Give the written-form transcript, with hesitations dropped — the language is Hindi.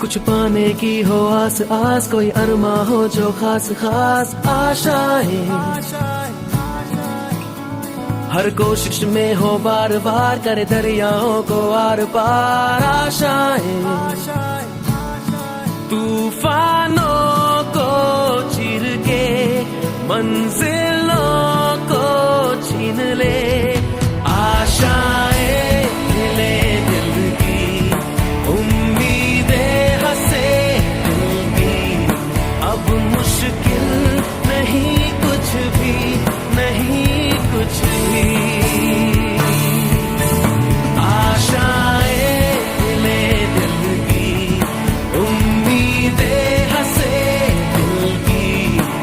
कुछ पाने की हो आस आस, कोई अरमा हो जो खास खास आशाएं, हर कोशिश में हो बार बार, करे दरियाओं को आर पार आशाएं, तूफानों को चीर के मंजिलों को छीन ले, आशाएं हिले दिल की, उम्मीदें हंसे दिल की, अब मुश्किल नहीं कुछ भी, नहीं कुछ भी।